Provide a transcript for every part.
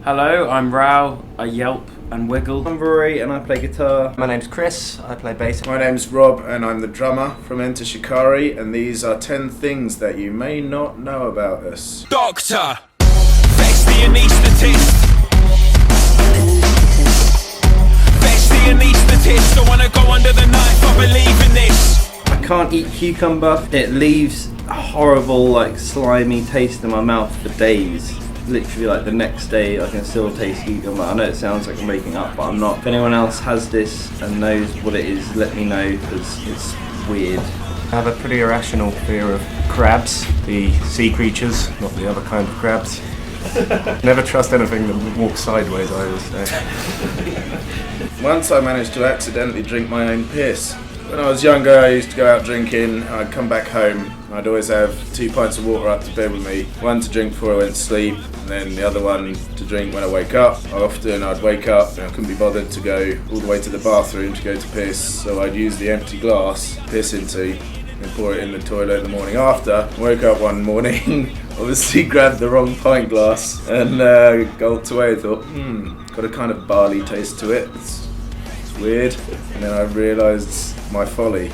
Hello, I'm Rou, I yelp and wiggle. I'm Rory and I play guitar. My name's Chris, I play bass. My name's Rob and I'm the drummer from Enter Shikari, and these are 10 things that you may not know about us. Doctor, fetch the anaesthetist. Fetch the anaesthetist, don't wanna go under the knife, I believe in this. I can't eat cucumber. It leaves a horrible, like, slimy taste in my mouth for days. Literally, like, the next day I can still taste cucumber. I know it sounds like I'm making up, but I'm not. If anyone else has this and knows what it is, let me know, because it's weird. I have a pretty irrational fear of crabs, the sea creatures, not the other kind of crabs. Never trust anything that walks sideways, I always say. Once I managed to accidentally drink my own piss. When I was younger, I used to go out drinking. I'd come back home. I'd always have 2 pints of water up to bed with me. One to drink before I went to sleep, and then the other one to drink when I wake up. Often I'd wake up and I couldn't be bothered to go all the way to the bathroom to go to piss, so I'd use the empty glass to piss into and pour it in the toilet the morning after. Woke up one morning, obviously grabbed the wrong pint glass and gulped away. I thought, got a kind of barley taste to it. It's weird. And then I realised my folly.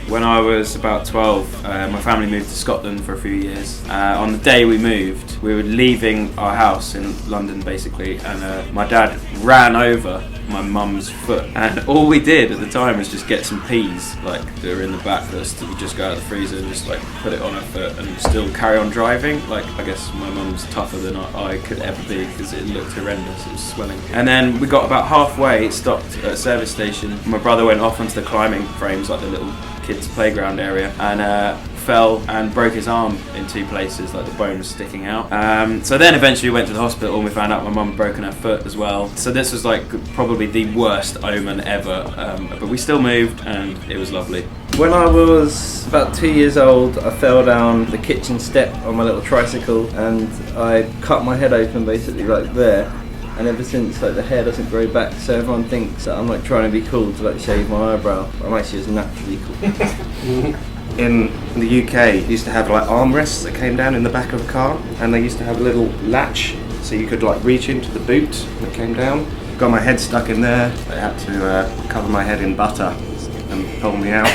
When I was about 12, my family moved to Scotland for a few years. On the day we moved, we were leaving our house in London basically, and my dad ran over my mum's foot, and all we did at the time was just get some peas, like that were in the back that we just go out of the freezer and just like put it on her foot and still carry on driving. Like, I guess my mum's tougher than I could ever be because it looked horrendous, it was swelling. And then we got about halfway, stopped at a service station. My brother went off onto the climbing frames, like the little kids playground area, and fell and broke his arm in 2 places, like the bone was sticking out. So then eventually we went to the hospital and we found out my mum had broken her foot as well. So this was like probably the worst omen ever, but we still moved and it was lovely. When I was about 2 years old, I fell down the kitchen step on my little tricycle and I cut my head open basically right there. And ever since, like, the hair doesn't grow back, so everyone thinks that I'm like trying to be cool to like shave my eyebrow. But I'm actually just naturally cool. In the UK, you used to have like armrests that came down in the back of a car, and they used to have a little latch so you could like reach into the boot that came down. Got my head stuck in there. They had to cover my head in butter and pull me out.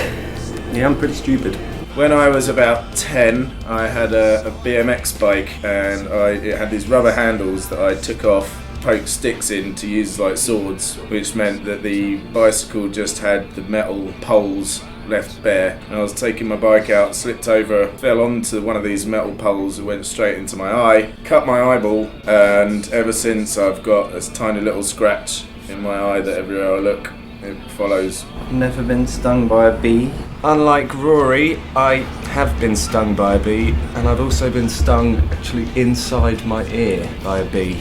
Yeah, I'm pretty stupid. When I was about 10, I had a BMX bike, and it had these rubber handles that I took off, poked sticks in to use like swords, which meant that the bicycle just had the metal poles left bare. And I was taking my bike out, slipped over, fell onto one of these metal poles and went straight into my eye, cut my eyeball, and ever since I've got this tiny little scratch in my eye that everywhere I look, it follows. Never been stung by a bee. Unlike Rory, I have been stung by a bee, and I've also been stung actually inside my ear by a bee.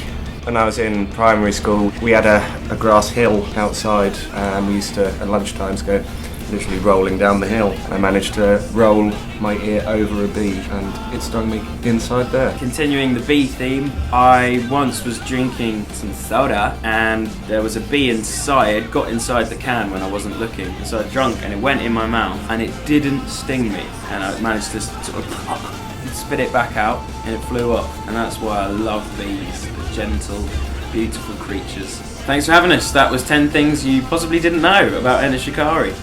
When I was in primary school, we had a grass hill outside, and we used to, at lunchtimes, go literally rolling down the hill. I managed to roll my ear over a bee, and it stung me inside there. Continuing the bee theme, I once was drinking some soda and there was a bee inside, got inside the can when I wasn't looking. So I drank and it went in my mouth and it didn't sting me. And I managed to sort of spit it back out and it flew off. And that's why I love bees, the gentle, beautiful creatures. Thanks for having us. That was 10 things you possibly didn't know about Enter Shikari.